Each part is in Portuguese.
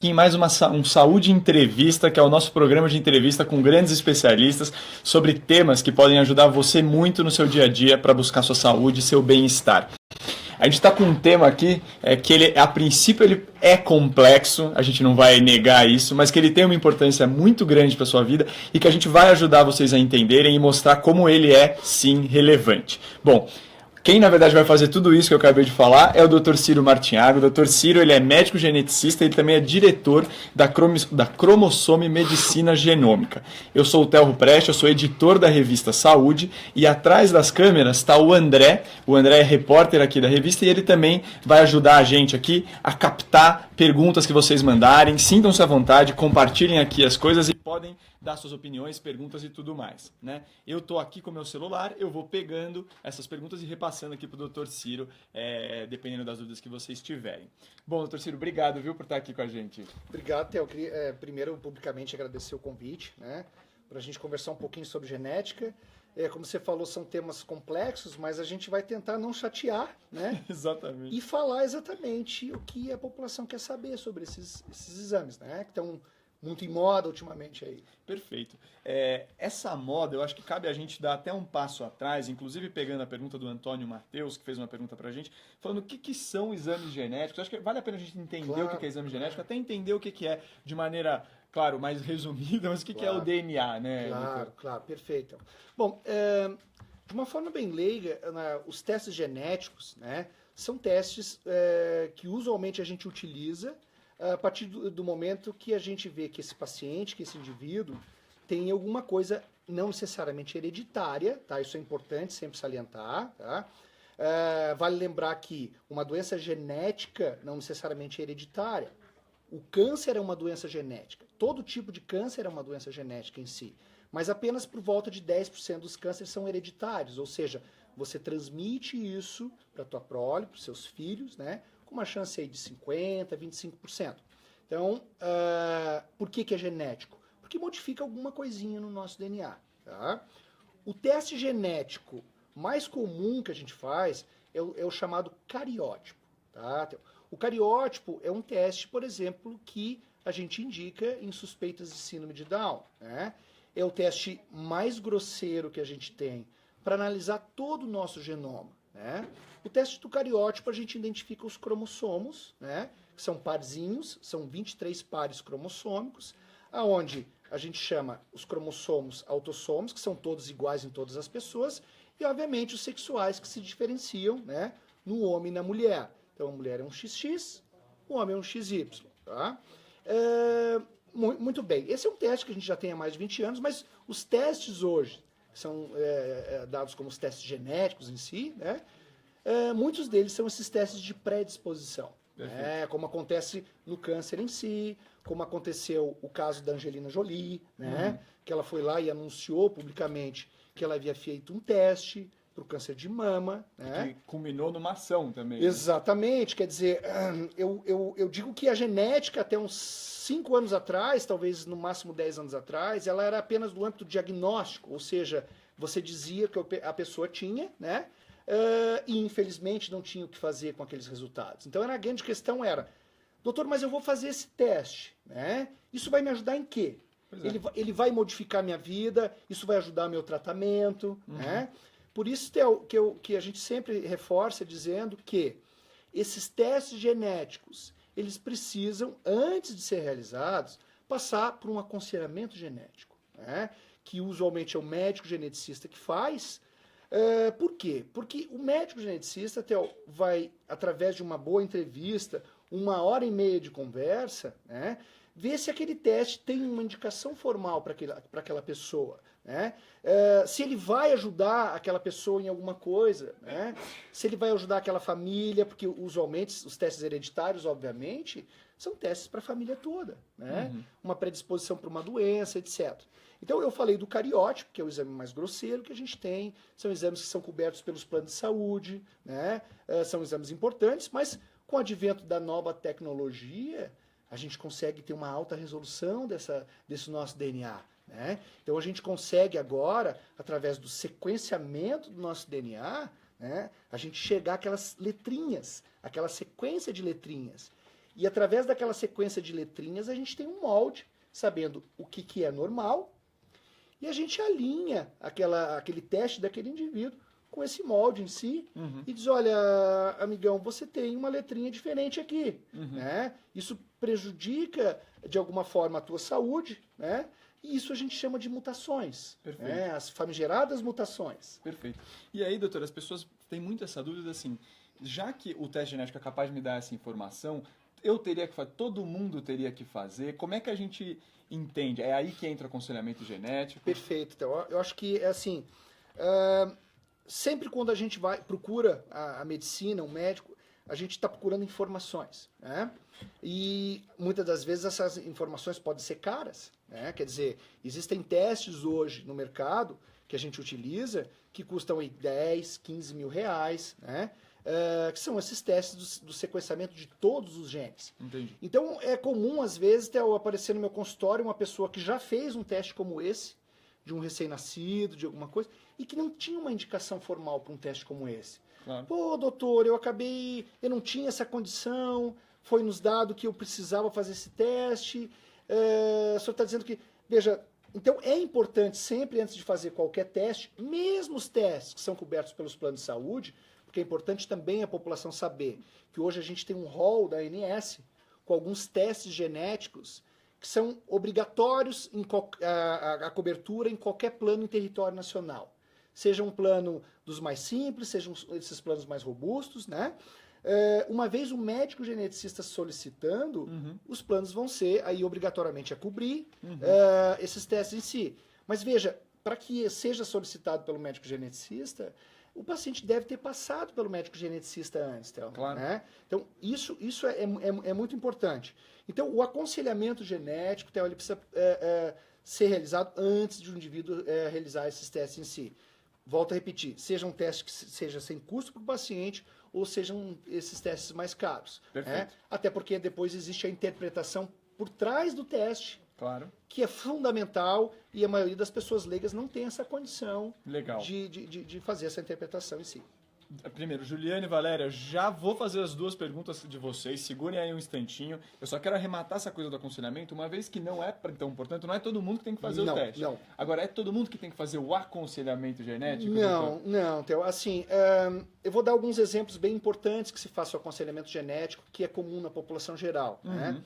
Em mais um Saúde Entrevista, que é o nosso programa de entrevista com grandes especialistas sobre temas que podem ajudar você muito no seu dia a dia para buscar sua saúde e seu bem-estar. A gente está com um tema aqui que ele, a princípio ele é complexo, a gente não vai negar isso, mas que ele tem uma importância muito grande para a sua vida e que a gente vai ajudar vocês a entenderem e mostrar como ele é, sim, relevante. Bom, quem, na verdade, vai fazer tudo isso que eu acabei de falar é o Dr. Ciro Martinhago. O Dr. Ciro ele é médico geneticista e também é diretor da Cromossome Medicina Genômica. Eu sou o Telro Preste, eu sou editor da revista Saúde e atrás das câmeras está o André. O André é repórter aqui da revista e ele também vai ajudar a gente aqui a captar perguntas que vocês mandarem. Sintam-se à vontade, compartilhem aqui as coisas e podem dar suas opiniões, perguntas e tudo mais, né? Eu estou aqui com o meu celular, eu vou pegando essas perguntas e repassando aqui para o Dr. Ciro, dependendo das dúvidas que vocês tiverem. Bom, Dr. Ciro, obrigado, viu, por estar aqui com a gente. Obrigado, Theo. Eu queria, primeiro, publicamente agradecer o convite, né, para a gente conversar um pouquinho sobre genética. Como você falou, são temas complexos, mas a gente vai tentar não chatear, né? Exatamente. E falar exatamente o que a população quer saber sobre esses exames, né? Que estão muito em moda ultimamente aí. Perfeito. Essa moda, eu acho que cabe a gente dar até um passo atrás, inclusive pegando a pergunta do Antônio Matheus, que fez uma pergunta pra gente, falando o que são exames genéticos. Eu acho que vale a pena a gente entender Claro. o que é exame genético, até entender o que é de maneira, claro, mais resumida, mas o que é o DNA, né? Claro, claro, perfeito. Bom, de uma forma bem leiga, os testes genéticos, né, são testes que usualmente a gente utiliza a partir do momento que a gente vê que esse paciente, que esse indivíduo, tem alguma coisa não necessariamente hereditária, tá? Isso é importante sempre salientar, tá? Vale lembrar que uma doença genética não necessariamente é hereditária. O câncer é uma doença genética. Todo tipo de câncer é uma doença genética em si. Mas apenas por volta de 10% dos cânceres são hereditários, ou seja, você transmite isso para a tua prole, para os seus filhos, né? Com uma chance aí de 50%, 25%. Então, por que é genético? Porque modifica alguma coisinha no nosso DNA. Tá? O teste genético mais comum que a gente faz é o chamado cariótipo. Tá? O cariótipo é um teste, por exemplo, que a gente indica em suspeitas de síndrome de Down. Né? É o teste mais grosseiro que a gente tem para analisar todo o nosso genoma. Né? O teste do cariótipo a gente identifica os cromossomos, né? Que são parzinhos, são 23 pares cromossômicos, aonde a gente chama os cromossomos autossomos, que são todos iguais em todas as pessoas, e obviamente os sexuais que se diferenciam, né, no homem e na mulher. Então a mulher é um XX, o homem é um XY. Tá? Muito bem, esse é um teste que a gente já tem há mais de 20 anos, mas os testes hoje, que são dados como os testes genéticos em si, né? Muitos deles são esses testes de predisposição, né? Como acontece no câncer em si, como aconteceu o caso da Angelina Jolie, né? Que ela foi lá e anunciou publicamente que ela havia feito um teste para o câncer de mama. Né? Que culminou numa ação também. Exatamente, quer dizer, eu digo que a genética até uns 5 anos atrás, talvez no máximo 10 anos atrás, ela era apenas do âmbito diagnóstico, ou seja, você dizia que a pessoa tinha, né? E infelizmente não tinha o que fazer com aqueles resultados. Então a grande questão era, doutor, mas eu vou fazer esse teste, né? Isso vai me ajudar em quê? Ele vai modificar minha vida, isso vai ajudar meu tratamento, né? Por isso que a gente sempre reforça dizendo que esses testes genéticos, eles precisam, antes de ser realizados, passar por um aconselhamento genético, né? Que usualmente é o médico geneticista que faz. Por quê? Porque o médico geneticista vai, através de uma boa entrevista, 1h30 de conversa, né, ver se aquele teste tem uma indicação formal para aquela pessoa. Né? Se ele vai ajudar aquela pessoa em alguma coisa, né? Se ele vai ajudar aquela família, porque usualmente os testes hereditários, obviamente, são testes para a família toda. Né? Uma predisposição para uma doença, etc. Então eu falei do cariótipo, que é o exame mais grosseiro que a gente tem, são exames que são cobertos pelos planos de saúde, né? São exames importantes, mas com o advento da nova tecnologia, a gente consegue ter uma alta resolução desse nosso DNA. Né? Então a gente consegue agora, através do sequenciamento do nosso DNA, né, a gente chegar àquelas letrinhas, aquela sequência de letrinhas. E através daquela sequência de letrinhas, a gente tem um molde, sabendo o que é normal, e a gente alinha aquele teste daquele indivíduo com esse molde em si, e diz, olha, amigão, você tem uma letrinha diferente aqui, né? Isso prejudica, de alguma forma, a tua saúde, né? E isso a gente chama de mutações, né? As famigeradas mutações. Perfeito. E aí, doutor, as pessoas têm muito essa dúvida, assim, já que o teste genético é capaz de me dar essa informação, eu teria que fazer, todo mundo teria que fazer, como é que a gente entende? É aí que entra o aconselhamento genético? Perfeito. Então, eu acho que, é assim, sempre quando a gente procura a medicina, um médico, a gente está procurando informações, né? E muitas das vezes essas informações podem ser caras, né? Quer dizer, existem testes hoje no mercado que a gente utiliza que custam aí 10, 15 mil reais, né? Que são esses testes do sequenciamento de todos os genes. Entendi. Então é comum, às vezes, ter aparecer no meu consultório uma pessoa que já fez um teste como esse, de um recém-nascido, de alguma coisa, e que não tinha uma indicação formal para um teste como esse. Claro. Pô, doutor, eu não tinha essa condição, foi nos dado que eu precisava fazer esse teste, o senhor está dizendo que... Veja, então é importante sempre, antes de fazer qualquer teste, mesmo os testes que são cobertos pelos planos de saúde, porque é importante também a população saber que hoje a gente tem um rol da ANS com alguns testes genéticos que são obrigatórios a cobertura em qualquer plano em território nacional. Seja um plano dos mais simples, sejam esses planos mais robustos, né? Uma vez o médico geneticista solicitando, os planos vão ser aí obrigatoriamente a cobrir esses testes em si. Mas veja, para que seja solicitado pelo médico geneticista, o paciente deve ter passado pelo médico geneticista antes, então, claro. Né? Então, isso é muito importante. Então, o aconselhamento genético, então, ele precisa ser realizado antes de um indivíduo realizar esses testes em si. Volto a repetir, seja um teste que seja sem custo para o paciente ou sejam esses testes mais caros. Né? Até porque depois existe a interpretação por trás do teste, claro, que é fundamental e a maioria das pessoas leigas não tem essa condição de fazer essa interpretação em si. Primeiro, Juliane e Valéria, já vou fazer as duas perguntas de vocês, segurem aí um instantinho. Eu só quero arrematar essa coisa do aconselhamento, uma vez que não é, então, portanto, não é todo mundo que tem que fazer o teste. Não. Agora, é todo mundo que tem que fazer o aconselhamento genético? Não, Theo. Assim, eu vou dar alguns exemplos bem importantes que se faça o aconselhamento genético, que é comum na população geral, né?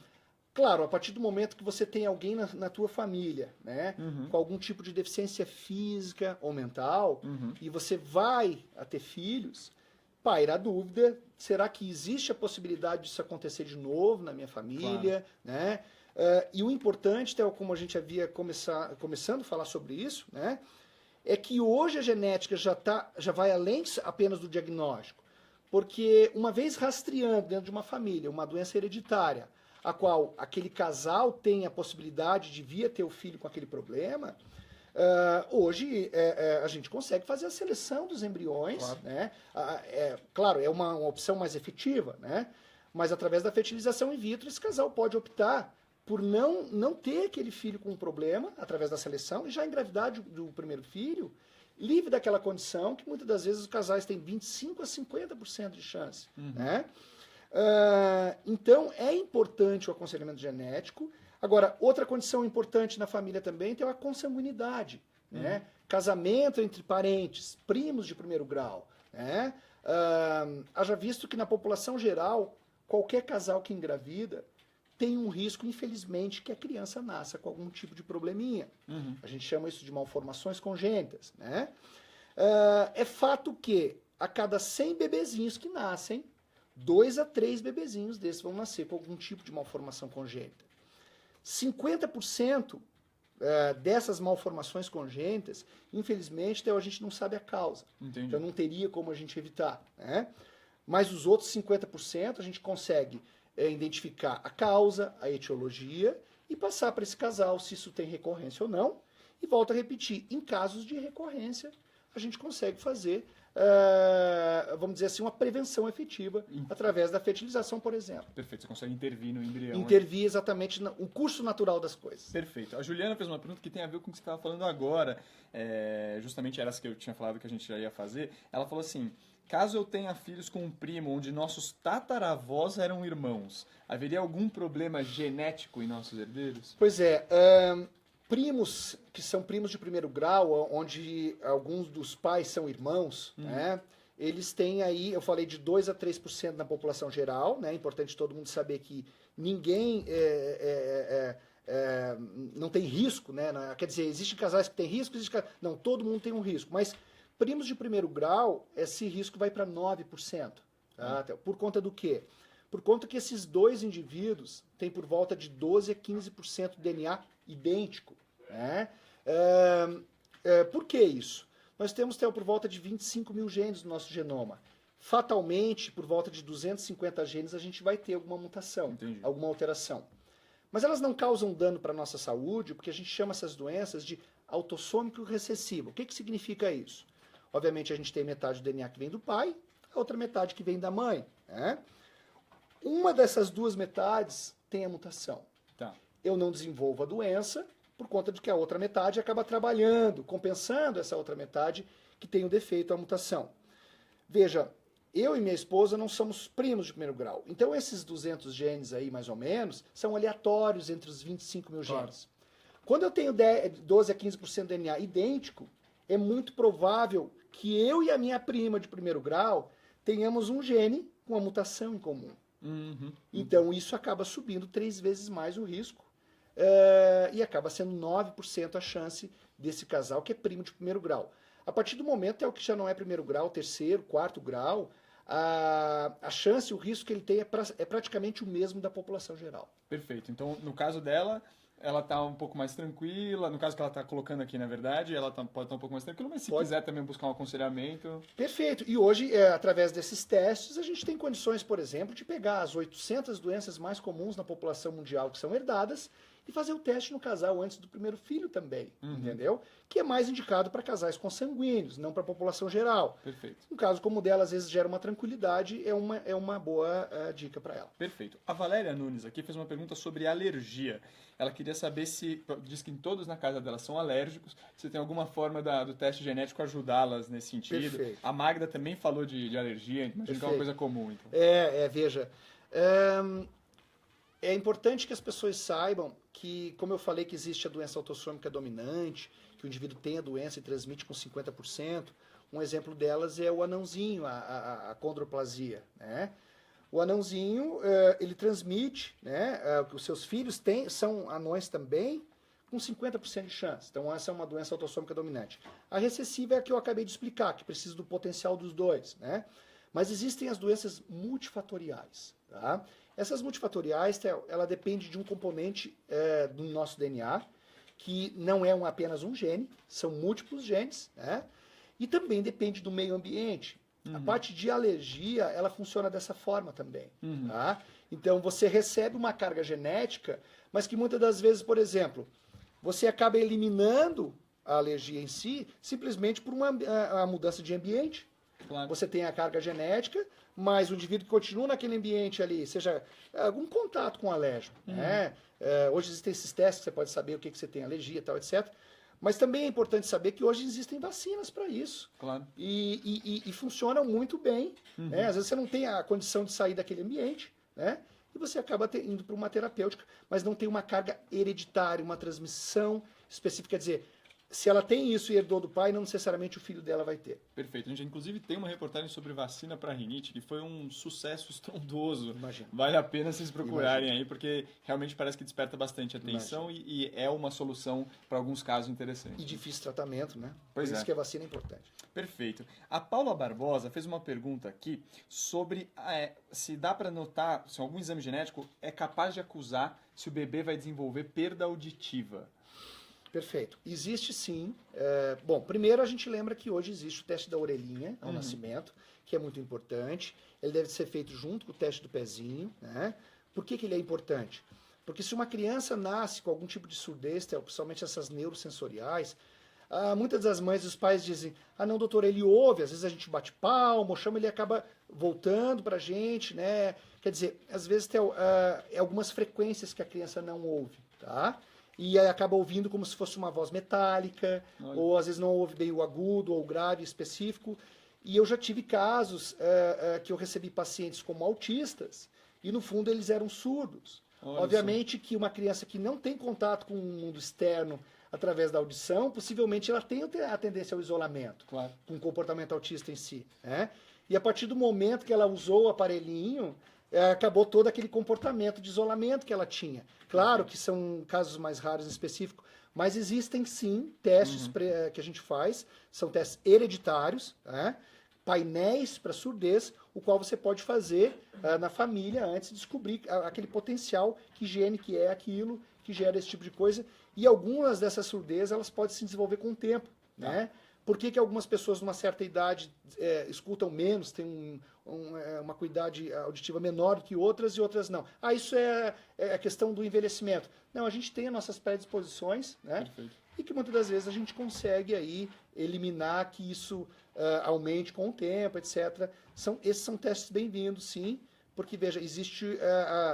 Claro, a partir do momento que você tem alguém na tua família, né, com algum tipo de deficiência física ou mental, e você vai a ter filhos, paira a dúvida, será que existe a possibilidade disso acontecer de novo na minha família? Claro. Né? E o importante, como a gente havia começando a falar sobre isso, né, é que hoje a genética já vai além apenas do diagnóstico, porque uma vez rastreando dentro de uma família uma doença hereditária, a qual aquele casal tem a possibilidade de vir a ter o filho com aquele problema, hoje a gente consegue fazer a seleção dos embriões, claro, né? Claro, é uma opção mais efetiva, né? Mas através da fertilização in vitro, esse casal pode optar por não ter aquele filho com um problema, através da seleção, e já engravidar do primeiro filho, livre daquela condição que muitas das vezes os casais têm 25% a 50% de chance, né? Então, é importante o aconselhamento genético. Agora, outra condição importante na família também é a consanguinidade, né? Casamento entre parentes, primos de primeiro grau, né? Haja visto que na população geral, qualquer casal que engravida tem um risco, infelizmente, que a criança nasça com algum tipo de probleminha. A gente chama isso de malformações congênitas, né? É fato que a cada 100 bebezinhos que nascem, 2 a 3 bebezinhos desses vão nascer com algum tipo de malformação congênita. 50% dessas malformações congênitas, infelizmente, a gente não sabe a causa. Entendi. Então não teria como a gente evitar, né? Mas os outros 50% a gente consegue identificar a causa, a etiologia e passar para esse casal se isso tem recorrência ou não. E volto a repetir, em casos de recorrência, a gente consegue fazer vamos dizer assim, uma prevenção efetiva através da fertilização, por exemplo. Perfeito, você consegue intervir no embrião. Intervir exatamente no curso natural das coisas. Perfeito. A Juliana fez uma pergunta que tem a ver com o que você estava falando agora, justamente era essa que eu tinha falado que a gente já ia fazer. Ela falou assim, Caso eu tenha filhos com um primo onde nossos tataravós eram irmãos, haveria algum problema genético em nossos herdeiros? Pois é, primos que são primos de primeiro grau, onde alguns dos pais são irmãos, né? Eles têm aí, eu falei de 2 a 3% na população geral, né? É importante todo mundo saber que ninguém não tem risco, né? Quer dizer, existem casais que têm risco, não, todo mundo tem um risco, mas primos de primeiro grau, esse risco vai para 9%. Tá? Por conta do quê? Por conta que esses dois indivíduos têm por volta de 12 a 15% de DNA idêntico. Né? Por que isso? Nós temos por volta de 25 mil genes no nosso genoma. Fatalmente, por volta de 250 genes, a gente vai ter alguma mutação, Entendi. alguma alteração. Mas elas não causam dano para a nossa saúde, porque a gente chama essas doenças de autossômico recessivo. O que significa isso? Obviamente, a gente tem metade do DNA que vem do pai, a outra metade que vem da mãe. Né? Uma dessas duas metades tem a mutação. Tá. Eu não desenvolvo a doença por conta de que a outra metade acaba trabalhando, compensando essa outra metade que tem o defeito, a mutação. Veja, eu e minha esposa não somos primos de primeiro grau. Então, esses 200 genes aí, mais ou menos, são aleatórios entre os 25 mil genes. Quando eu tenho 12 a 15% de DNA idêntico, é muito provável que eu e a minha prima de primeiro grau tenhamos um gene com a mutação em comum. Então, isso acaba subindo 3 vezes mais o risco e acaba sendo 9% a chance desse casal que é primo de primeiro grau. A partir do momento que já não é primeiro grau, terceiro, quarto grau, a chance, o risco que ele tem é praticamente o mesmo da população geral. Perfeito. Então, no caso dela, ela está um pouco mais tranquila. No caso que ela está colocando aqui, na verdade, ela pode estar um pouco mais tranquila, mas se quiser também buscar um aconselhamento... Perfeito. E hoje, através desses testes, a gente tem condições, por exemplo, de pegar as 800 doenças mais comuns na população mundial que são herdadas e fazer o teste no casal antes do primeiro filho também, entendeu? Que é mais indicado para casais consanguíneos, não para a população geral. Perfeito. Um caso como o dela, às vezes, gera uma tranquilidade, é uma boa dica para ela. Perfeito. A Valéria Nunes aqui fez uma pergunta sobre alergia. Ela queria saber se, diz que todos na casa dela são alérgicos, se tem alguma forma do teste genético ajudá-las nesse sentido. Perfeito. A Magda também falou de alergia, imagino que é uma coisa comum. Então. Veja, é importante que as pessoas saibam que, como eu falei, que existe a doença autossômica dominante, que o indivíduo tem a doença e transmite com 50%. Um exemplo delas é o anãozinho, a condroplasia, né? O anãozinho, ele transmite, né? Os seus filhos são anões também, com 50% de chance. Então, essa é uma doença autossômica dominante. A recessiva é a que eu acabei de explicar, que precisa do potencial dos dois, né? Mas existem as doenças multifatoriais, tá? Essas multifatoriais, ela depende de um componente do nosso DNA, que não é apenas um gene, são múltiplos genes, né? E também depende do meio ambiente. A parte de alergia, ela funciona dessa forma também. Tá? Então, você recebe uma carga genética, mas que muitas das vezes, por exemplo, você acaba eliminando a alergia em si, simplesmente por uma mudança de ambiente. Claro. Você tem a carga genética, mas o indivíduo que continua naquele ambiente ali, seja algum contato com o alérgico. Né? Hoje existem esses testes que você pode saber o que você tem alergia, tal, etc. Mas também é importante saber que hoje existem vacinas para isso. Claro. E funcionam muito bem. Né? Às vezes você não tem a condição de sair daquele ambiente, né? E você acaba indo para uma terapêutica, mas não tem uma carga hereditária, uma transmissão específica. Quer dizer, se ela tem isso e herdou do pai, não necessariamente o filho dela vai ter. Perfeito. A gente, inclusive, tem uma reportagem sobre vacina para rinite, que foi um sucesso estrondoso. Imagina. Vale a pena vocês procurarem aí, porque realmente parece que desperta bastante atenção e é uma solução para alguns casos interessantes. E difícil tratamento, né? Pois Por isso que a vacina é importante. Perfeito. A Paula Barbosa fez uma pergunta aqui sobre se dá para notar, se algum exame genético é capaz de acusar se o bebê vai desenvolver perda auditiva. Perfeito. Existe sim. Bom, primeiro a gente lembra que hoje existe o teste da orelhinha ao nascimento, que é muito importante. Ele deve ser feito junto com o teste do pezinho. Né? Por que ele é importante? Porque se uma criança nasce com algum tipo de surdez, principalmente essas neurosensoriais, muitas das mães e os pais dizem, não, doutor, ele ouve, às vezes a gente bate palma, chama, ele acaba voltando pra gente, né? Quer dizer, às vezes tem algumas frequências que a criança não ouve, tá? E aí acaba ouvindo como se fosse uma voz metálica, ou às vezes não ouve bem o agudo ou o grave específico. E eu já tive casos que eu recebi pacientes como autistas e, no fundo, eles eram surdos. Olha Obviamente que uma criança que não tem contato com o mundo externo através da audição, possivelmente ela tem a tendência ao isolamento, Claro. com o comportamento autista em si. Né? E a partir do momento que ela usou o aparelhinho, acabou todo aquele comportamento de isolamento que ela tinha. Claro que são casos mais raros em específico, mas existem sim testes que a gente faz, são testes hereditários, né? Painéis para surdez, o qual você pode fazer na família antes de descobrir aquele potencial, que gene que é aquilo, que gera esse tipo de coisa. E algumas dessas surdez, elas podem se desenvolver com o tempo, né? Por que algumas pessoas numa certa idade escutam menos, têm uma acuidade auditiva menor do que outras e outras não? Isso é a questão do envelhecimento. Não, a gente tem as nossas predisposições, né? Perfeito. E que muitas das vezes a gente consegue aí eliminar que isso aumente com o tempo, etc. Esses são testes bem-vindos, sim, porque, veja, existe,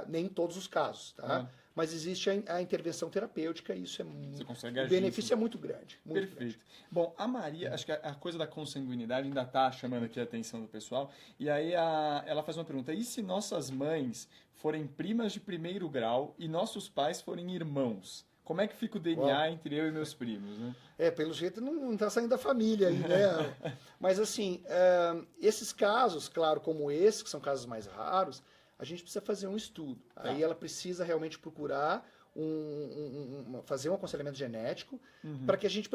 nem em todos os casos, tá? Mas existe a intervenção terapêutica e isso Você consegue o agir, benefício sim. é muito grande. Muito Perfeito. grande. Bom, a Maria, acho que a coisa da consanguinidade ainda está chamando aqui a atenção do pessoal. E aí ela faz uma pergunta: e se nossas mães forem primas de primeiro grau e nossos pais forem irmãos? Como é que fica o DNA entre eu e meus primos, né? Pelo jeito não está saindo da família aí, né? Mas assim, esses casos, claro, como esse, que são casos mais raros, a gente precisa fazer um estudo. Aí ela precisa realmente procurar fazer um aconselhamento genético para que a gente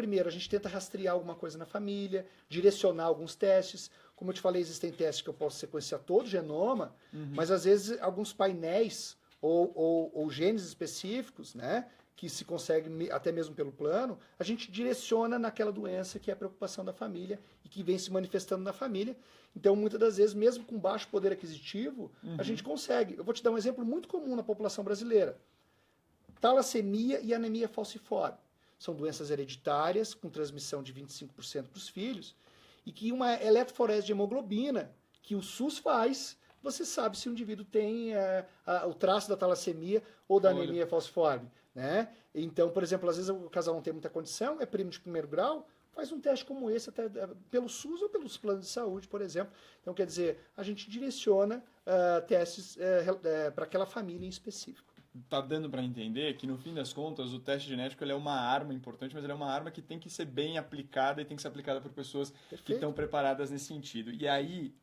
tenta rastrear alguma coisa na família, direcionar alguns testes. Como eu te falei, existem testes que eu posso sequenciar todo o genoma, mas às vezes alguns painéis ou genes específicos, né, que se consegue até mesmo pelo plano, a gente direciona naquela doença que é a preocupação da família e que vem se manifestando na família. Então, muitas das vezes, mesmo com baixo poder aquisitivo, a gente consegue. Eu vou te dar um exemplo muito comum na população brasileira. Talassemia e anemia falciforme. São doenças hereditárias com transmissão de 25% para os filhos e que uma eletroforese de hemoglobina que o SUS faz, você sabe se o indivíduo tem o traço da talassemia ou da anemia falciforme. Né? Então, por exemplo, às vezes o casal não tem muita condição, é primo de primeiro grau, faz um teste como esse, até pelo SUS ou pelos planos de saúde, por exemplo. Então, quer dizer, a gente direciona testes para aquela família em específico. Tá dando para entender que, no fim das contas, o teste genético ele é uma arma importante, mas ele é uma arma que tem que ser bem aplicada e tem que ser aplicada por pessoas que estão preparadas nesse sentido. E aí,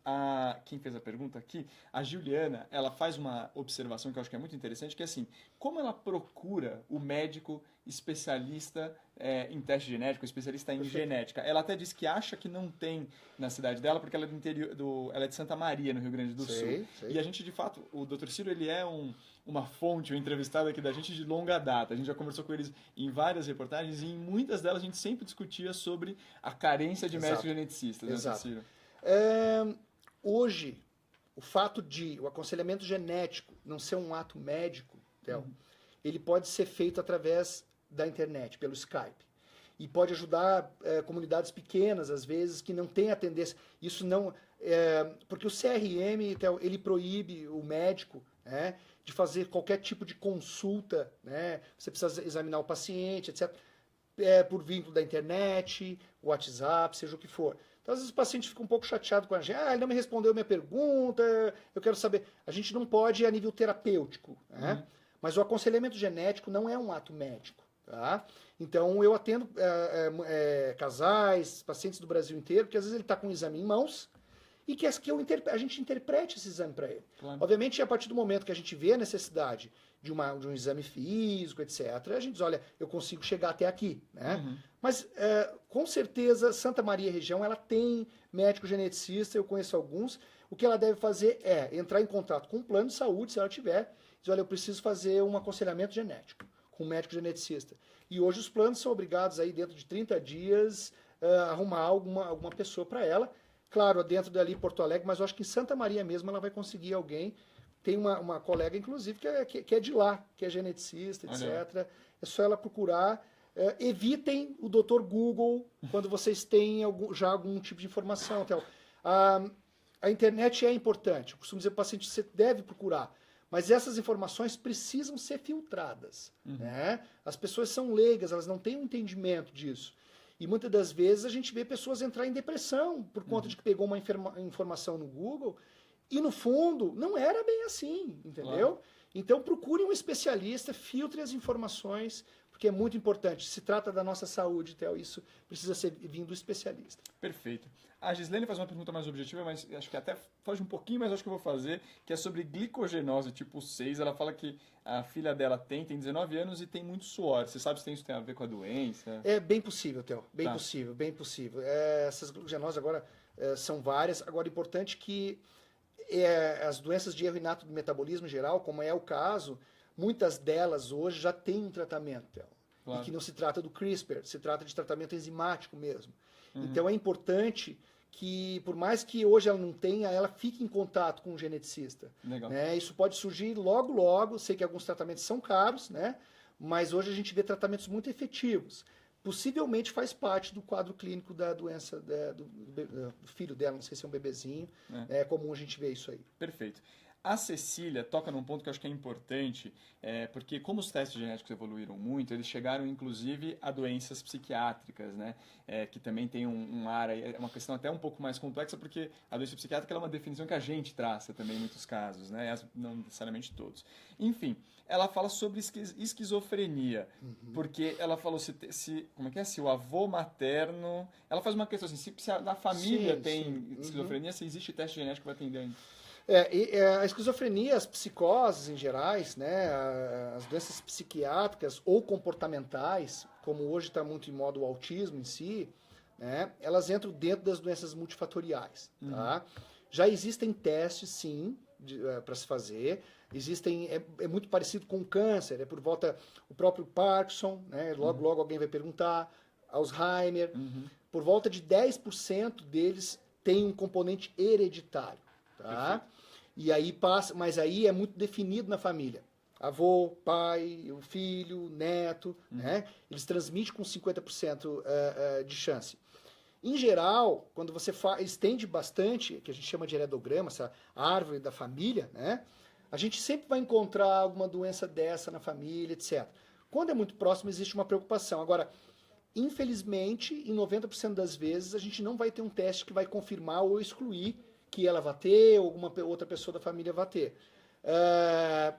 quem fez a pergunta aqui, a Juliana, ela faz uma observação que eu acho que é muito interessante, que é assim, como ela procura o médico especialista em teste genético, especialista em genética? Ela até diz que acha que não tem na cidade dela, porque ela é do interior, ela é de Santa Maria, no Rio Grande do Sul. E a gente, de fato, o Dr. Ciro, ele é uma fonte, um entrevistado aqui da gente de longa data. A gente já conversou com eles em várias reportagens e em muitas delas a gente sempre discutia sobre a carência de médicos geneticistas. Exato. Né, Ciro? Hoje, o fato de o aconselhamento genético não ser um ato médico, ele pode ser feito através da internet, pelo Skype. E pode ajudar comunidades pequenas, às vezes, que não têm a tendência. Isso não... porque o CRM, ele proíbe o médico, né, de fazer qualquer tipo de consulta, né? Você precisa examinar o paciente, etc. Por vínculo da internet, WhatsApp, seja o que for. Então, às vezes o paciente fica um pouco chateado com a gente. Ele não me respondeu a minha pergunta, eu quero saber. A gente não pode ir a nível terapêutico, né? Mas o aconselhamento genético não é um ato médico. Tá? Então, eu atendo casais, pacientes do Brasil inteiro, que às vezes ele está com um exame em mãos, e que a gente interprete esse exame para ele. Claro. Obviamente, a partir do momento que a gente vê a necessidade de um exame físico, etc., a gente diz, olha, eu consigo chegar até aqui. Né? Mas, com certeza, Santa Maria região, ela tem médico geneticista, eu conheço alguns. O que ela deve fazer é entrar em contato com um plano de saúde, se ela tiver, diz, olha, eu preciso fazer um aconselhamento genético com um médico geneticista. E hoje os planos são obrigados, aí, dentro de 30 dias, arrumar alguma pessoa para ela. Claro, dentro dali Porto Alegre, mas eu acho que em Santa Maria mesmo ela vai conseguir alguém. Tem uma colega, inclusive, que é de lá, que é geneticista, etc. É só ela procurar. Evitem o Dr. Google quando vocês têm já algum tipo de informação. Então, a internet é importante. Eu costumo dizer para o paciente, você deve procurar. Mas essas informações precisam ser filtradas. Né? As pessoas são leigas, elas não têm um entendimento disso. E muitas das vezes a gente vê pessoas entrar em depressão por conta de que pegou uma informação no Google e, no fundo, não era bem assim, entendeu? Claro. Então, procure um especialista, filtre as informações, porque é muito importante. Se trata da nossa saúde, Theo, isso precisa ser vindo do especialista. Perfeito. A Gislene faz uma pergunta mais objetiva, mas acho que até foge um pouquinho, mas acho que eu vou fazer, que é sobre glicogenose tipo 6. Ela fala que a filha dela tem 19 anos e tem muito suor. Você sabe se isso tem a ver com a doença? É bem possível, Theo. Bem Tá. possível, bem possível. Essas glicogenoses agora são várias. Agora, é importante que as doenças de erro inato do metabolismo em geral, como é o caso, muitas delas hoje já têm um tratamento, Theo. Claro. E que não se trata do CRISPR, se trata de tratamento enzimático mesmo. Então é importante que, por mais que hoje ela não tenha, ela fique em contato com o geneticista. Legal. Né? Isso pode surgir logo, logo. Sei que alguns tratamentos são caros, né? Mas hoje a gente vê tratamentos muito efetivos. Possivelmente faz parte do quadro clínico da doença do filho dela, não sei se é um bebezinho. É comum a gente ver isso aí. Perfeito. A Cecília toca num ponto que eu acho que é importante, porque como os testes genéticos evoluíram muito, eles chegaram inclusive a doenças psiquiátricas, né? Que também tem um ar, é uma questão até um pouco mais complexa, porque a doença psiquiátrica é uma definição que a gente traça também em muitos casos, né? Não necessariamente todos. Enfim, ela fala sobre esquizofrenia, porque ela falou como é que é? Se o avô materno... Ela faz uma questão assim, se na família tem esquizofrenia, se existe teste genético que vai atender. A esquizofrenia, as psicoses em gerais, né, as doenças psiquiátricas ou comportamentais, como hoje está muito em moda o autismo em si, né, elas entram dentro das doenças multifatoriais. Tá? Já existem testes, sim, para se fazer. Existem, é muito parecido com o câncer, é por volta o próprio Parkinson, né, logo alguém vai perguntar, Alzheimer, por volta de 10% deles tem um componente hereditário. Tá? E aí passa, mas aí é muito definido na família. Avô, pai, o filho, neto, né? Eles transmitem com 50% de chance. Em geral, quando você estende bastante, que a gente chama de heredograma, essa árvore da família, né? A gente sempre vai encontrar alguma doença dessa na família, etc. Quando é muito próximo, existe uma preocupação. Agora, infelizmente, em 90% das vezes, a gente não vai ter um teste que vai confirmar ou excluir que ela vai ter, ou alguma outra pessoa da família vai ter.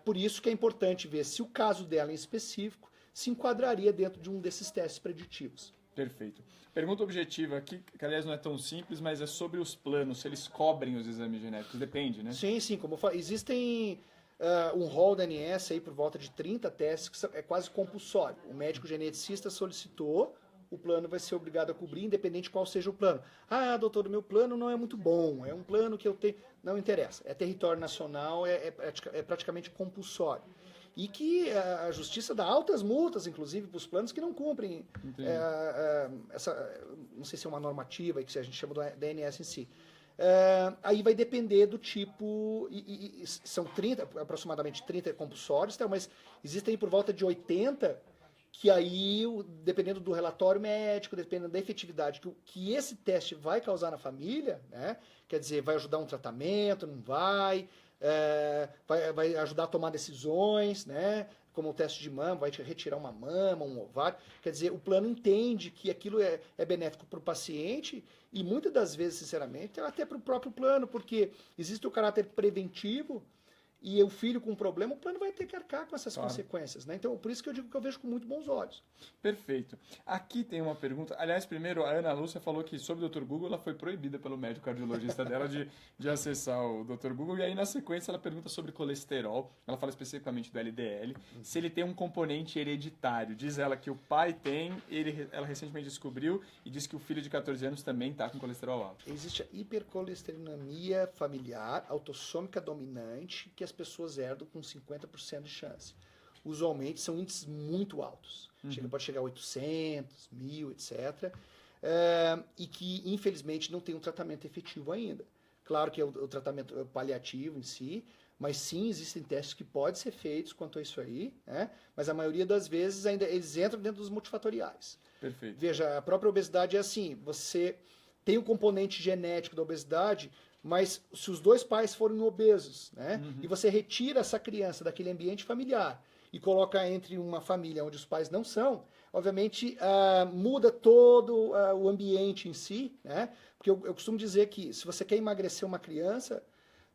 Por isso que é importante ver se o caso dela em específico se enquadraria dentro de um desses testes preditivos. Perfeito. Pergunta objetiva aqui, que aliás não é tão simples, mas é sobre os planos, se eles cobrem os exames genéticos, depende, né? Sim, como eu falei, existem um rol da ANS aí por volta de 30 testes, que é quase compulsório. O médico geneticista solicitou, o plano vai ser obrigado a cobrir, independente de qual seja o plano. Ah, doutor, o meu plano não é muito bom, é um plano que eu tenho... Não interessa, é território nacional, é praticamente compulsório. E que a justiça dá altas multas, inclusive, para os planos que não cumprem não sei se é uma normativa, que a gente chama da ANS em si. Aí vai depender do tipo, são aproximadamente 30 compulsórios, mas existem por volta de 80 que aí, dependendo do relatório médico, dependendo da efetividade que esse teste vai causar na família, né? Quer dizer, vai ajudar um tratamento, não vai, vai ajudar a tomar decisões, né? Como o teste de mama, vai te retirar uma mama, um ovário. Quer dizer, o plano entende que aquilo é benéfico para o paciente e muitas das vezes, sinceramente, até para o próprio plano, porque existe o caráter preventivo e o filho com um problema, o plano vai ter que arcar com essas consequências, né? Então, por isso que eu digo que eu vejo com muito bons olhos. Perfeito. Aqui tem uma pergunta. Aliás, primeiro, a Ana Lúcia falou que sobre o Dr. Google, ela foi proibida pelo médico cardiologista dela de acessar o Dr. Google. E aí, na sequência, ela pergunta sobre colesterol. Ela fala especificamente do LDL. Se ele tem um componente hereditário. Diz ela que o pai tem, ela recentemente descobriu e diz que o filho de 14 anos também está com colesterol alto. Existe a hipercolesterolemia familiar, autossômica dominante, que as pessoas herdam com 50% de chance. Usualmente são índices muito altos. Pode chegar a 800, 1000, etc. E que, infelizmente, não tem um tratamento efetivo ainda. Claro que é o tratamento paliativo em si, mas sim, existem testes que podem ser feitos quanto a isso aí, né? Mas a maioria das vezes ainda eles entram dentro dos multifatoriais. Perfeito. Veja, a própria obesidade é assim, você tem um componente genético da obesidade, mas se os dois pais forem obesos, né? E você retira essa criança daquele ambiente familiar e coloca entre uma família onde os pais não são, obviamente muda todo o ambiente em si, né? Porque eu costumo dizer que se você quer emagrecer uma criança,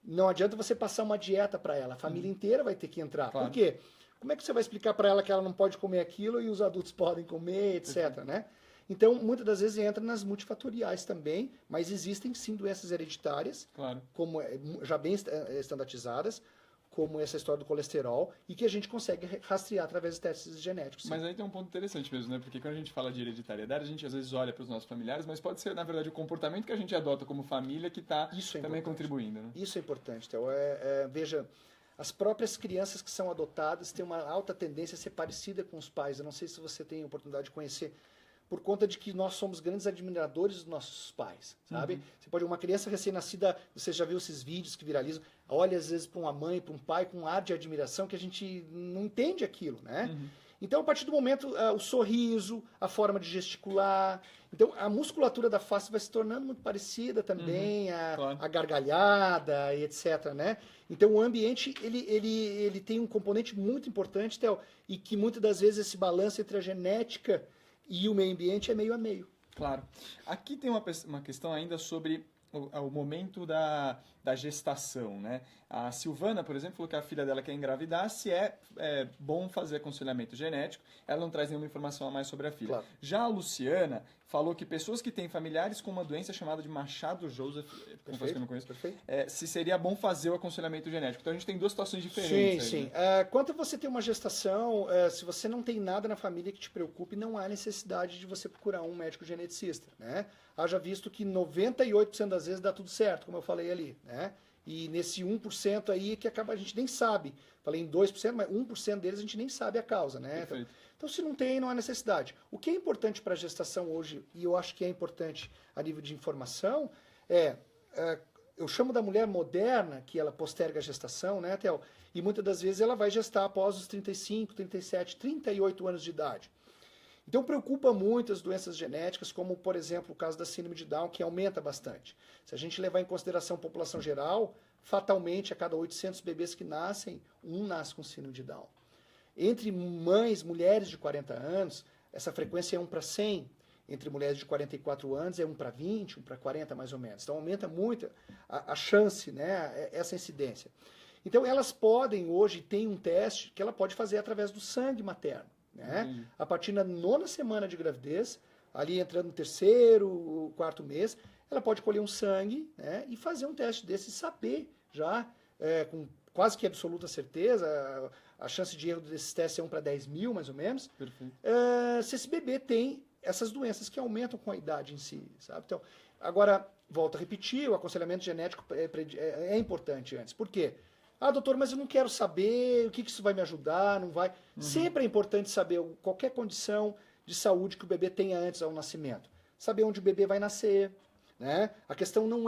não adianta você passar uma dieta para ela, a família inteira vai ter que entrar. Claro. Por quê? Como é que você vai explicar para ela que ela não pode comer aquilo e os adultos podem comer, etc, né? Então, muitas das vezes entra nas multifatoriais também, mas existem sim doenças hereditárias, Claro. como já bem estandartizadas, como essa história do colesterol, e que a gente consegue rastrear através de testes genéticos. Sim. Mas aí tem um ponto interessante mesmo, né? Porque quando a gente fala de hereditariedade, a gente às vezes olha para os nossos familiares, mas pode ser, na verdade, o comportamento que a gente adota como família que está também contribuindo. Né? Isso é importante, Theo. Veja, as próprias crianças que são adotadas têm uma alta tendência a ser parecida com os pais. Eu não sei se você tem a oportunidade de conhecer, por conta de que nós somos grandes admiradores dos nossos pais, sabe? Você pode, uma criança recém-nascida, você já viu esses vídeos que viralizam, olha às vezes para uma mãe, para um pai com um ar de admiração que a gente não entende aquilo, né? Então, a partir do momento, o sorriso, a forma de gesticular, então a musculatura da face vai se tornando muito parecida também, claro. a gargalhada, e etc, né? Então, o ambiente, ele tem um componente muito importante, Theo, e que muitas das vezes esse balanço entre a genética e o meio ambiente é meio a meio. Claro. Aqui tem uma questão ainda sobre o momento da gestação, né? A Silvana, por exemplo, falou que a filha dela quer engravidar, se é bom fazer aconselhamento genético, ela não traz nenhuma informação a mais sobre a filha. Claro. Já a Luciana falou que pessoas que têm familiares com uma doença chamada de Machado-Joseph, confesso que eu não conheço, se seria bom fazer o aconselhamento genético. Então a gente tem duas situações diferentes. Sim, aí, sim. Né? Quando você tem uma gestação, se você não tem nada na família que te preocupe, não há necessidade de você procurar um médico geneticista, né? Haja visto que 98% das vezes dá tudo certo, como eu falei ali, né? E nesse 1% aí que acaba, a gente nem sabe. Falei em 2%, mas 1% deles a gente nem sabe a causa, né? Então, se não tem, não há necessidade. O que é importante para a gestação hoje, e eu acho que é importante a nível de informação, eu chamo da mulher moderna, que ela posterga a gestação, né, Theo? E muitas das vezes ela vai gestar após os 35, 37, 38 anos de idade. Então preocupa muito as doenças genéticas, como por exemplo o caso da síndrome de Down, que aumenta bastante. Se a gente levar em consideração a população geral, fatalmente a cada 800 bebês que nascem, um nasce com síndrome de Down. Entre mulheres de 40 anos, essa frequência é 1 para 100. Entre mulheres de 44 anos é 1 para 20, 1 para 40 mais ou menos. Então aumenta muito a chance, né, essa incidência. Então elas podem hoje, tem um teste que ela pode fazer através do sangue materno. Né? A partir da 9ª semana de gravidez, ali entrando no 3º, 4º mês, ela pode colher um sangue, né, e fazer um teste desse e saber já, com quase que absoluta certeza, a chance de erro desses testes é 1 para 10 mil, mais ou menos, se esse bebê tem essas doenças que aumentam com a idade em si, sabe? Então, agora, volto a repetir, o aconselhamento genético é importante antes. Por quê? Ah, doutor, mas eu não quero saber o que isso vai me ajudar, não vai. Sempre é importante saber qualquer condição de saúde que o bebê tenha antes ao nascimento. Saber onde o bebê vai nascer, né? A questão não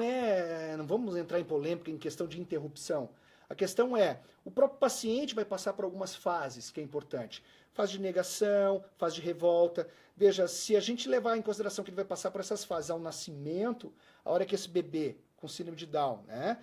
vamos entrar em polêmica em questão de interrupção. A questão é, o próprio paciente vai passar por algumas fases, que é importante. Fase de negação, fase de revolta. Veja, se a gente levar em consideração que ele vai passar por essas fases ao nascimento, a hora que esse bebê com síndrome de Down, né,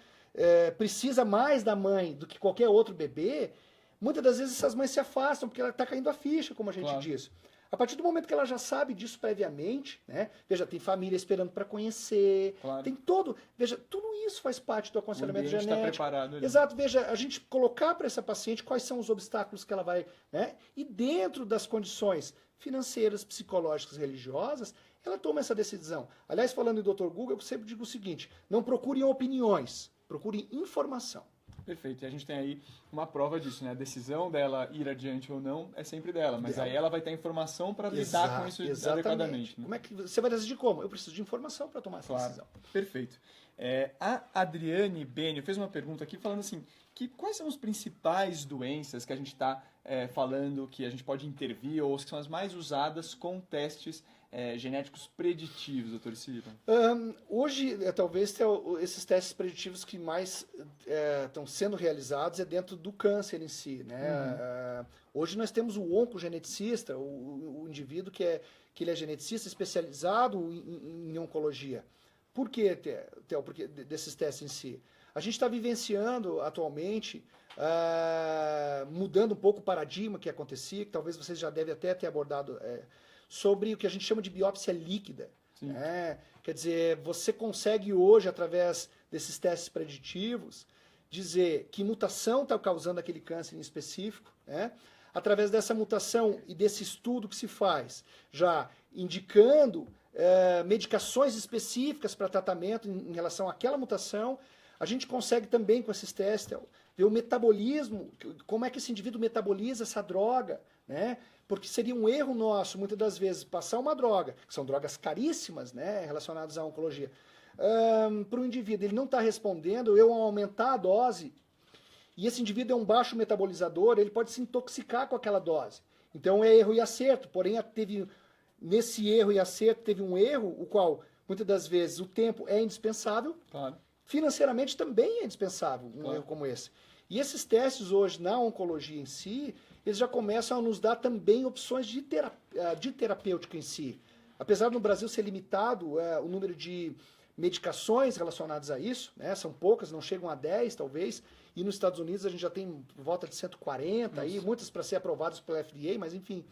precisa mais da mãe do que qualquer outro bebê, muitas das vezes essas mães se afastam, porque ela está caindo a ficha, como a gente diz. A partir do momento que ela já sabe disso previamente, né? Veja, tem família esperando para conhecer, tem todo... Veja, tudo isso faz parte do aconselhamento genético. Está preparado ali. Exato, veja, a gente colocar para essa paciente quais são os obstáculos que ela vai... Né? E dentro das condições financeiras, psicológicas, religiosas, ela toma essa decisão. Aliás, falando em Dr. Google, eu sempre digo o seguinte, não procurem opiniões, procurem informação. Perfeito. E a gente tem aí uma prova disso, né? A decisão dela ir adiante ou não é sempre dela, mas aí ela vai ter informação para lidar com isso adequadamente. Né? Como é que você vai decidir como? Eu preciso de informação para tomar essa decisão. Perfeito. A Adriane Benio fez uma pergunta aqui falando assim, quais são as principais doenças que a gente está falando que a gente pode intervir ou que são as mais usadas com testes genéticos preditivos, doutor Ciro? Hoje, talvez, esses testes preditivos que mais estão sendo realizados é dentro do câncer em si. Né? Hoje nós temos o oncogeneticista, o indivíduo que ele é geneticista especializado em oncologia. Por quê, Theo? Porque desses testes em si? A gente está vivenciando atualmente, mudando um pouco o paradigma que acontecia, que talvez vocês já devem até ter abordado, sobre o que a gente chama de biópsia líquida. Quer dizer, você consegue hoje, através desses testes preditivos, dizer que mutação está causando aquele câncer em específico, né? Através dessa mutação e desse estudo que se faz, já indicando medicações específicas para tratamento em relação àquela mutação, a gente consegue também, com esses testes, ver o metabolismo, como é que esse indivíduo metaboliza essa droga, né? Porque seria um erro nosso, muitas das vezes, passar uma droga, que são drogas caríssimas, né, relacionadas à oncologia, para o indivíduo, ele não está respondendo, eu aumentar a dose, e esse indivíduo é um baixo metabolizador, ele pode se intoxicar com aquela dose. Então é erro e acerto, porém nesse erro e acerto teve um erro, o qual, muitas das vezes, o tempo é indispensável, Claro. Financeiramente também é indispensável um Claro. erro como esse. E esses testes hoje, na oncologia em si, eles já começam a nos dar também opções de terapêutica em si. Apesar no Brasil ser limitado o número de medicações relacionadas a isso, né? São poucas, não chegam a 10 talvez, e nos Estados Unidos a gente já tem por volta de 140, aí, muitas para ser aprovadas pelo FDA, mas enfim,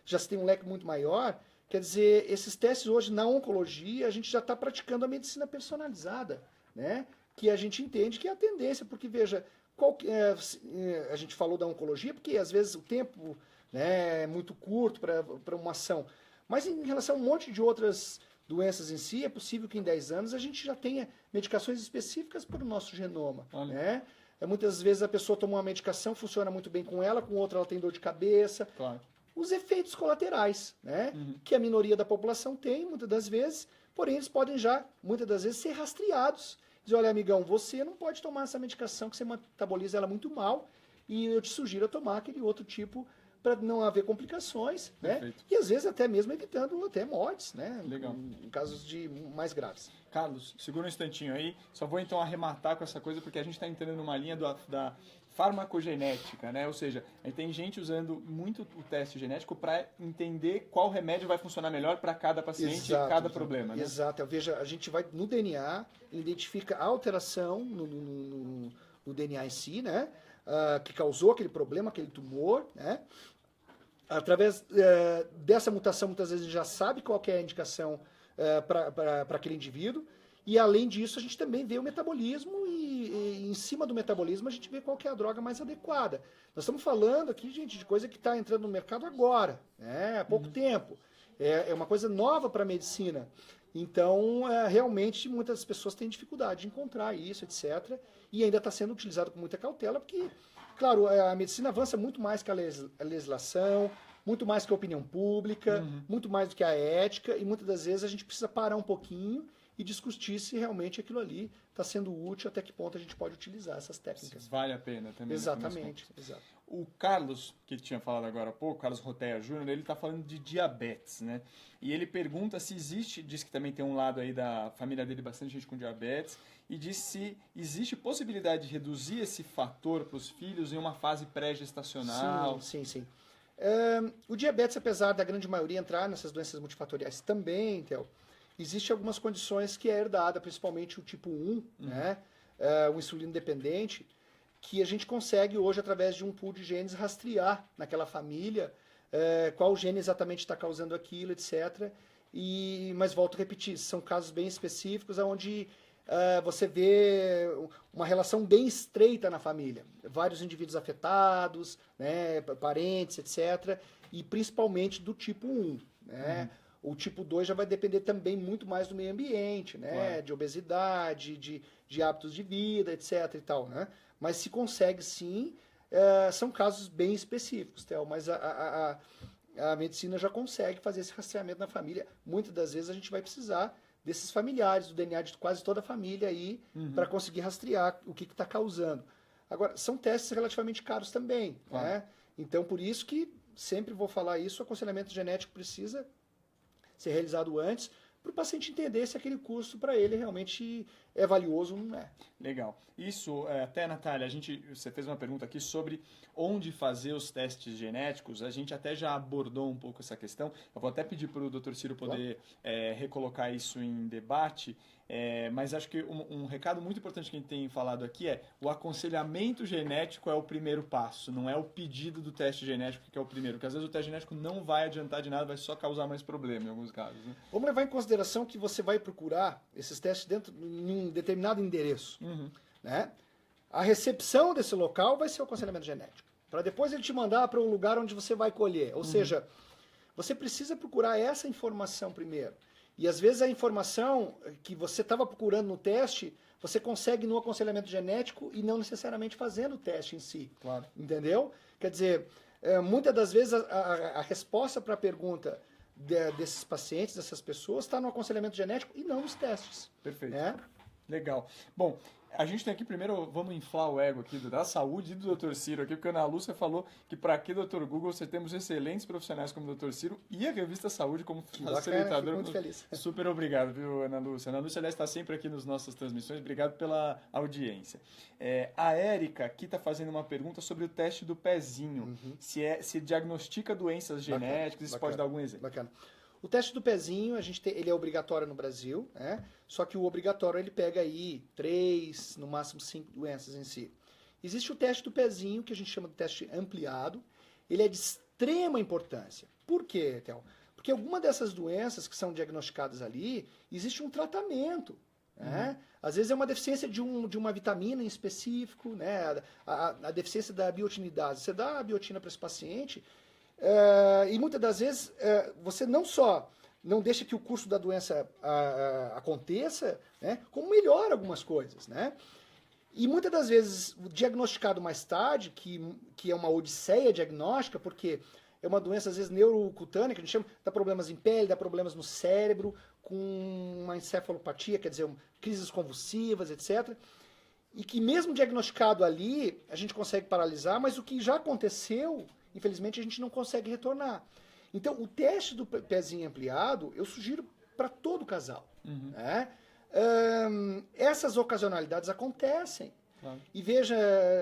já se tem um leque muito maior. Quer dizer, esses testes hoje na oncologia, a gente já está praticando a medicina personalizada, né? Que a gente entende que é a tendência, porque veja, a gente falou da oncologia, porque às vezes o tempo, né, é muito curto para uma ação, mas em relação a um monte de outras doenças em si, é possível que em 10 anos a gente já tenha medicações específicas para o nosso genoma, né? Muitas vezes a pessoa toma uma medicação, funciona muito bem com ela, com outra ela tem dor de cabeça. Claro. Os efeitos colaterais, né? Que a minoria da população tem, muitas das vezes, porém eles podem já, muitas das vezes, ser rastreados. Dizer, olha, amigão, você não pode tomar essa medicação que você metaboliza ela muito mal e eu te sugiro a tomar aquele outro tipo para não haver complicações, né? E às vezes até mesmo evitando até mortes, né? Legal. Em casos de mais graves. Carlos, segura um instantinho aí. Só vou então arrematar com essa coisa, porque a gente está entrando numa linha da farmacogenética, né? Ou seja, tem gente usando muito o teste genético para entender qual remédio vai funcionar melhor para cada paciente e cada problema, né? Exato. Veja, a gente vai no DNA, identifica a alteração no DNA em si, né? Que causou aquele problema, aquele tumor, né? Através dessa mutação, muitas vezes a gente já sabe qual que é a indicação para aquele indivíduo. E além disso, a gente também vê o metabolismo e em cima do metabolismo a gente vê qual que é a droga mais adequada. Nós estamos falando aqui, gente, de coisa que está entrando no mercado agora, né? Há pouco tempo. É uma coisa nova para a medicina. Então, realmente, muitas pessoas têm dificuldade de encontrar isso, etc. E ainda está sendo utilizado com muita cautela, porque, claro, a medicina avança muito mais que a legislação, muito mais que a opinião pública, muito mais do que a ética, e muitas das vezes a gente precisa parar um pouquinho e discutir se realmente aquilo ali está sendo útil, até que ponto a gente pode utilizar essas técnicas. Se vale a pena também. Exatamente, exato. O Carlos, que tinha falado agora há pouco, Carlos Roteia Júnior, ele está falando de diabetes, né? E ele pergunta se existe, diz que também tem um lado aí da família dele, bastante gente com diabetes, e diz se existe possibilidade de reduzir esse fator para os filhos em uma fase pré-gestacional. Sim. O diabetes, apesar da grande maioria entrar nessas doenças multifatoriais também, Theo, existem algumas condições que é herdada, principalmente o tipo 1, né? O insulino dependente, que a gente consegue hoje, através de um pool de genes, rastrear naquela família qual gene exatamente está causando aquilo, etc. Mas volto a repetir, são casos bem específicos, onde você vê uma relação bem estreita na família. Vários indivíduos afetados, né, parentes, etc. E principalmente do tipo 1, né? O tipo 2 já vai depender também muito mais do meio ambiente, né? Claro. De obesidade, de hábitos de vida, etc. e tal, né? Mas se consegue sim, são casos bem específicos, Theo, mas a medicina já consegue fazer esse rastreamento na família. Muitas das vezes a gente vai precisar desses familiares, do DNA de quase toda a família aí, para conseguir rastrear o que está causando. Agora, são testes relativamente caros também, claro, né? Então, por isso que sempre vou falar isso, o aconselhamento genético precisa ser realizado antes, para o paciente entender se aquele curso para ele realmente é valioso ou não é. Legal. Isso, até, Natália, você fez uma pergunta aqui sobre onde fazer os testes genéticos. A gente até já abordou um pouco essa questão. Eu vou até pedir para o Dr. Ciro poder recolocar isso em debate. Mas acho que um recado muito importante que a gente tem falado aqui é o aconselhamento genético é o primeiro passo, não é o pedido do teste genético que é o primeiro, porque às vezes o teste genético não vai adiantar de nada, vai só causar mais problema em alguns casos. Né? Vamos levar em consideração que você vai procurar esses testes dentro de um determinado endereço. Né? A recepção desse local vai ser o aconselhamento genético, para depois ele te mandar para um lugar onde você vai colher. Ou seja, você precisa procurar essa informação primeiro. E às vezes a informação que você estava procurando no teste, você consegue no aconselhamento genético e não necessariamente fazendo o teste em si. Claro. Entendeu? Quer dizer, muitas das vezes a resposta para a pergunta desses pacientes, dessas pessoas, está no aconselhamento genético e não nos testes. Perfeito. Né? Legal. Bom, a gente tem aqui, primeiro, vamos inflar o ego aqui da saúde e do Dr. Ciro aqui, porque a Ana Lúcia falou que para aqui, Dr. Google, você temos excelentes profissionais como o Dr. Ciro e a revista Saúde como facilitador. Muito feliz. Super obrigado, viu, Ana Lúcia? Ana Lúcia, aliás, está sempre aqui nas nossas transmissões. Obrigado pela audiência. A Érica aqui está fazendo uma pergunta sobre o teste do pezinho. Se diagnostica doenças genéticas, você pode dar algum exemplo? Bacana. O teste do pezinho, ele é obrigatório no Brasil, né? Só que o obrigatório ele pega aí 3, no máximo 5 doenças em si. Existe o teste do pezinho, que a gente chama de teste ampliado. Ele é de extrema importância. Por quê, Théo? Porque alguma dessas doenças que são diagnosticadas ali, existe um tratamento. Né? Às vezes é uma deficiência de uma vitamina em específico, né? A deficiência da biotinidase. Você dá a biotina para esse paciente... e muitas das vezes você não só não deixa que o curso da doença aconteça, né, como melhora algumas coisas. Né? E muitas das vezes, diagnosticado mais tarde, que é uma odisseia diagnóstica, porque é uma doença às vezes neurocutânea, que a gente chama, dá problemas em pele, dá problemas no cérebro, com uma encefalopatia, quer dizer, crises convulsivas, etc., e que mesmo diagnosticado ali, a gente consegue paralisar, mas o que já aconteceu... Infelizmente, a gente não consegue retornar. Então, o teste do pezinho ampliado, eu sugiro para todo casal. Né? Essas ocasionalidades acontecem. Claro. E veja,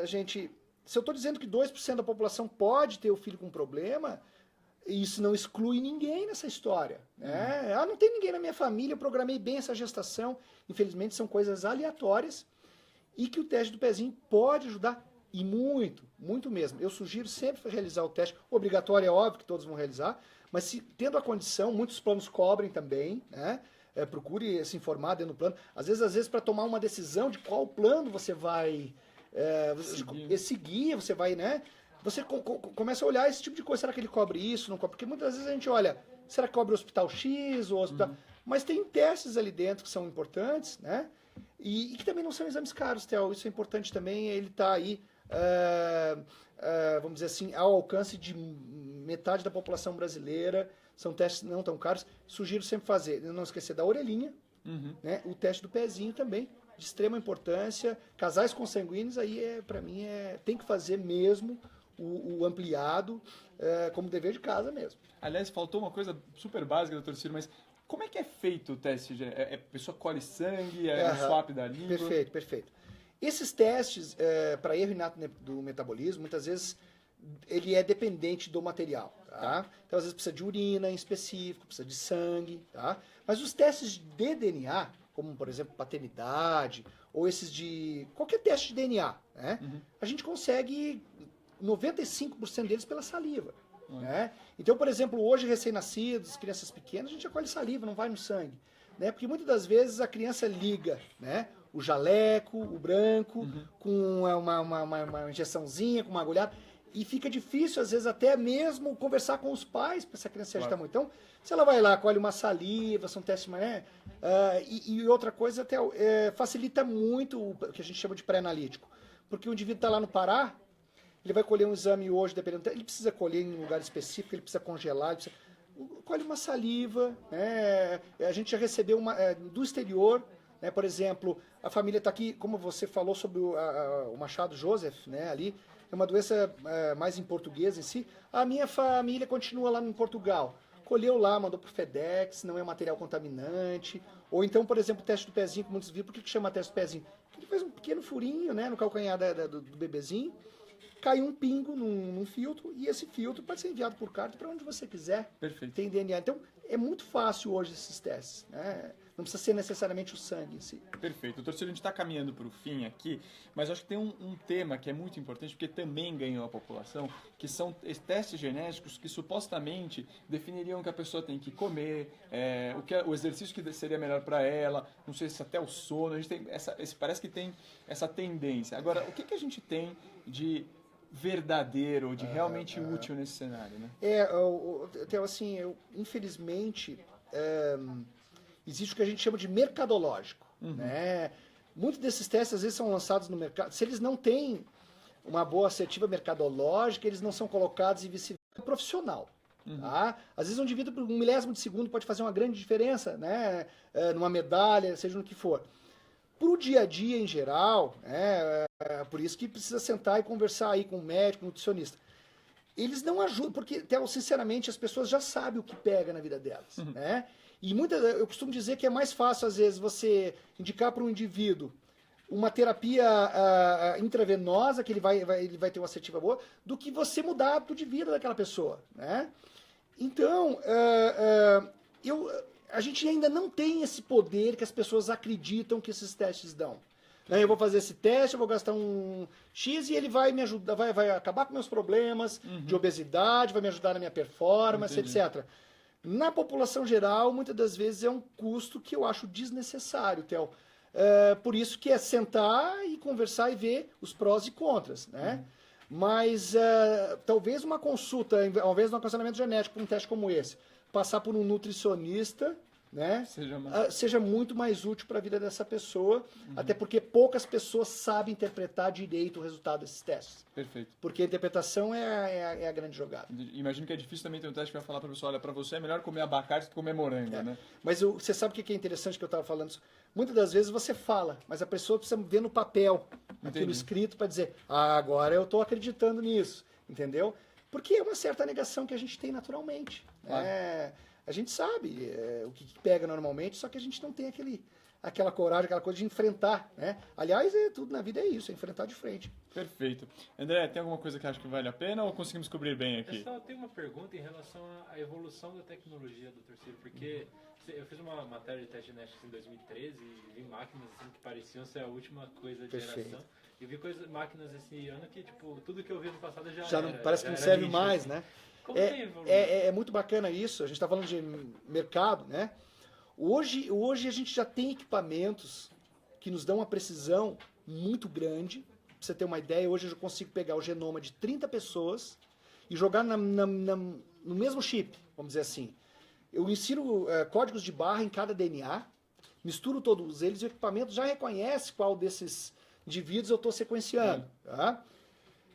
gente, se eu estou dizendo que 2% da população pode ter o filho com problema, isso não exclui ninguém nessa história. Né? Não tem ninguém na minha família, eu programei bem essa gestação. Infelizmente, são coisas aleatórias e que o teste do pezinho pode ajudar. E muito, muito mesmo. Eu sugiro sempre realizar o teste. Obrigatório é óbvio que todos vão realizar, mas se tendo a condição, muitos planos cobrem também, né? Procure se informar dentro do plano. Às vezes para tomar uma decisão de qual plano você vai seguir, você vai, né? Você começa a olhar esse tipo de coisa. Será que ele cobre isso? Não cobre? Porque muitas vezes a gente olha, será que cobre o hospital X ou hospital... Mas tem testes ali dentro que são importantes, né? E que também não são exames caros, Theo. Isso é importante também, ele está aí... vamos dizer assim, ao alcance de metade da população brasileira, são testes não tão caros. Sugiro sempre fazer, não esquecer da orelhinha, né? O teste do pezinho também, de extrema importância. Casais consanguíneos, aí para mim tem que fazer mesmo o ampliado como dever de casa mesmo. Aliás, faltou uma coisa super básica, doutor Ciro, mas como é que é feito o teste? A pessoa colhe sangue, um swap da língua? Perfeito. Esses testes, para erro inato do metabolismo, muitas vezes ele é dependente do material. Tá? Então, às vezes precisa de urina em específico, precisa de sangue. Tá? Mas os testes de DNA, como, por exemplo, paternidade, ou esses de... qualquer teste de DNA, né? A gente consegue 95% deles pela saliva. Né? Então, por exemplo, hoje, recém-nascidos, crianças pequenas, a gente já colhe saliva, não vai no sangue. Né? Porque muitas das vezes a criança liga, né? O jaleco, o branco, com uma injeçãozinha, com uma agulhada. E fica difícil, às vezes, até mesmo conversar com os pais para essa criança se agitar muito. Então, se ela vai lá, colhe uma saliva, são testes, né? E outra coisa, até facilita muito o que a gente chama de pré-analítico. Porque o indivíduo está lá no Pará, ele vai colher um exame hoje, dependendo, ele precisa colher em um lugar específico, ele precisa congelar, colhe uma saliva, né? A gente já recebeu do exterior, né? Por exemplo, a família está aqui, como você falou sobre o Machado Joseph, né? Ali é uma doença mais em português em si. A minha família continua lá em Portugal. colheu lá, mandou pro FedEx, não é material contaminante. Ou então, por exemplo, o teste do pezinho, que muitos viram, por que chama teste do pezinho? Porque ele fez um pequeno furinho, né, no calcanhar do bebezinho, caiu um pingo num filtro, e esse filtro pode ser enviado por carta para onde você quiser. Perfeito. Tem DNA. Então, é muito fácil hoje esses testes, né? Não precisa ser necessariamente o sangue em si. Perfeito. Doutor Ciro, a gente está caminhando para o fim aqui, mas acho que tem um tema que é muito importante, porque também ganhou a população, que são testes genéticos que supostamente definiriam o que a pessoa tem que comer, o exercício que seria melhor para ela, não sei se até o sono. A gente tem parece que tem essa tendência. Agora, o que a gente tem de verdadeiro, de realmente útil nesse cenário, né? Então, assim, infelizmente, existe o que a gente chama de mercadológico, né? Muitos desses testes, às vezes, são lançados no mercado. Se eles não têm uma boa assertiva mercadológica, eles não são colocados em vice-versa profissional. Tá? Às vezes, um indivíduo, por um milésimo de segundo, pode fazer uma grande diferença, né? Numa medalha, seja no que for. Para o dia a dia, em geral, por isso que precisa sentar e conversar aí com o médico, nutricionista. Eles não ajudam, porque, sinceramente, as pessoas já sabem o que pega na vida delas, né? E eu costumo dizer que é mais fácil, às vezes, você indicar para um indivíduo uma terapia intravenosa, que ele vai ter uma assertiva boa, do que você mudar o hábito de vida daquela pessoa, né? Então, a gente ainda não tem esse poder que as pessoas acreditam que esses testes dão. Eu vou fazer esse teste, eu vou gastar um X e ele vai me ajudar, vai acabar com meus problemas de obesidade, vai me ajudar na minha performance, etc. Na população geral, muitas das vezes é um custo que eu acho desnecessário, Theo. Por isso que é sentar e conversar e ver os prós e contras, né? Mas talvez uma consulta, ao invés de um aconselhamento genético, um teste como esse, passar por um nutricionista, né, seja muito mais útil para a vida dessa pessoa, até porque poucas pessoas sabem interpretar direito o resultado desses testes. Perfeito. Porque a interpretação é a grande jogada. Imagino que é difícil também ter um teste que vai falar para a pessoa, olha, para você é melhor comer abacate do que comer morango, né? Mas você sabe o que é interessante que eu estava falando? Muitas das vezes você fala, mas a pessoa precisa ver no papel, aquilo escrito, para dizer, agora eu estou acreditando nisso, entendeu? Porque é uma certa negação que a gente tem naturalmente. Claro. A gente sabe o que pega normalmente, só que a gente não tem aquela coragem, aquela coisa de enfrentar, né? Aliás, tudo na vida é isso, é enfrentar de frente. Perfeito. André, tem alguma coisa que acha que vale a pena ou conseguimos cobrir bem aqui? Eu só tenho uma pergunta em relação à evolução da tecnologia, Dr. Ciro, porque eu fiz uma matéria de teste genético em 2013 e vi máquinas assim, que pareciam ser a última coisa de geração. E vi máquinas esse ano que, tipo, tudo que eu vi no passado já era, parece que não serve lixo, mais, assim. né? Como tem evoluído? É muito bacana isso, a gente está falando de mercado, né? Hoje a gente já tem equipamentos que nos dão uma precisão muito grande. Pra você ter uma ideia, hoje eu consigo pegar o genoma de 30 pessoas e jogar no mesmo chip, vamos dizer assim. Eu insiro códigos de barra em cada DNA, misturo todos eles e o equipamento já reconhece qual desses indivíduos eu estou sequenciando. Tá?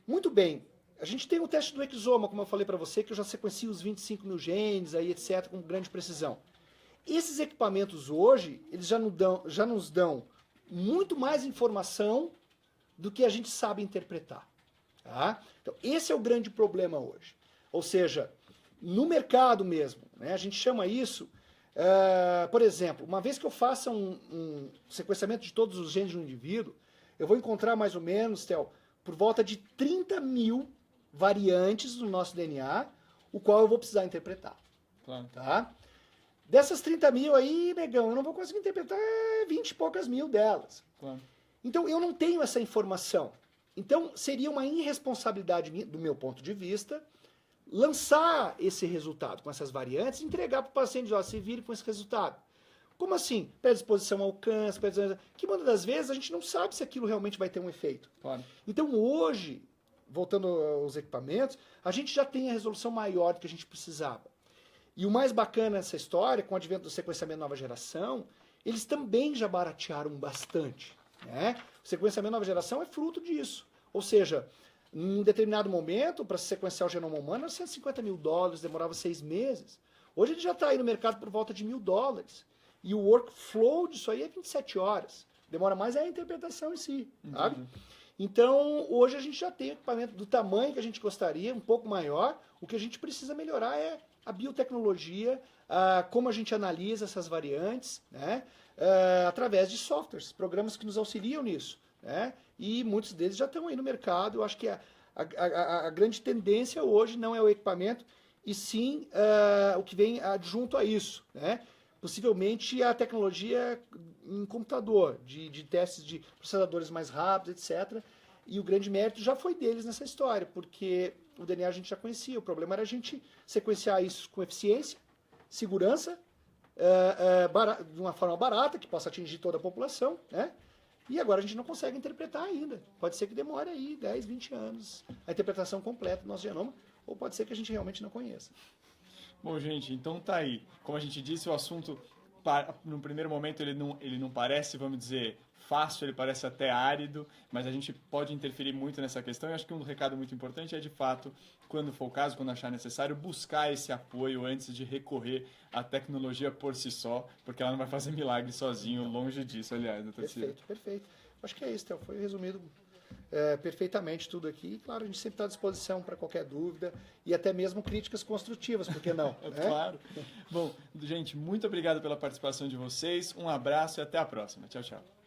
Muito bem. A gente tem o teste do exoma, como eu falei para você, que eu já sequencio os 25 mil genes, aí, etc., com grande precisão. Esses equipamentos hoje, eles já nos dão muito mais informação do que a gente sabe interpretar. Tá? Então, esse é o grande problema hoje. Ou seja, no mercado mesmo, né, a gente chama isso, por exemplo, uma vez que eu faça um sequenciamento de todos os genes de um indivíduo, eu vou encontrar mais ou menos, Theo, por volta de 30 mil variantes do nosso DNA, o qual eu vou precisar interpretar. Claro. Tá? Dessas 30 mil aí, negão, eu não vou conseguir interpretar 20 e poucas mil delas. Claro. Então, eu não tenho essa informação. Então, seria uma irresponsabilidade do meu ponto de vista lançar esse resultado com essas variantes e entregar para o paciente, se vire com esse resultado. Como assim? Predisposição ao câncer, que muitas das vezes a gente não sabe se aquilo realmente vai ter um efeito. Claro. Então, hoje, voltando aos equipamentos, a gente já tem a resolução maior do que a gente precisava. E o mais bacana nessa história, com o advento do sequenciamento nova geração, eles também já baratearam bastante. Né? O sequenciamento nova geração é fruto disso. Ou seja, em um determinado momento, para se sequenciar o genoma humano, era $150 mil, demorava 6 meses. Hoje ele já está aí no mercado por volta de $1.000. E o workflow disso aí é 27 horas. Demora mais a interpretação em si. Sabe? Então, hoje a gente já tem equipamento do tamanho que a gente gostaria, um pouco maior. O que a gente precisa melhorar é a biotecnologia, como a gente analisa essas variantes, né? Através de softwares, programas que nos auxiliam nisso, né? E muitos deles já estão aí no mercado. Eu acho que a grande tendência hoje não é o equipamento, e sim o que vem adjunto a isso, né? Possivelmente a tecnologia em computador, de testes de processadores mais rápidos, etc. E o grande mérito já foi deles nessa história, porque o DNA a gente já conhecia. O problema era a gente sequenciar isso com eficiência, segurança, de uma forma barata, que possa atingir toda a população, né? E agora a gente não consegue interpretar ainda. Pode ser que demore aí 10, 20 anos a interpretação completa do nosso genoma, ou pode ser que a gente realmente não conheça. Bom, gente, então tá aí. Como a gente disse, o assunto, no primeiro momento, ele não parece, vamos dizer, fácil, ele parece até árido, mas a gente pode interferir muito nessa questão. E acho que um recado muito importante é, de fato, quando for o caso, quando achar necessário, buscar esse apoio antes de recorrer à tecnologia por si só, porque ela não vai fazer milagre sozinho, longe disso, aliás, doutor Ciro. Perfeito. Acho que é isso, Theo. Foi resumido perfeitamente tudo aqui. E, claro, a gente sempre está à disposição para qualquer dúvida e até mesmo críticas construtivas, por que não? Né? Claro. Bom, gente, muito obrigado pela participação de vocês. Um abraço e até a próxima. Tchau, tchau.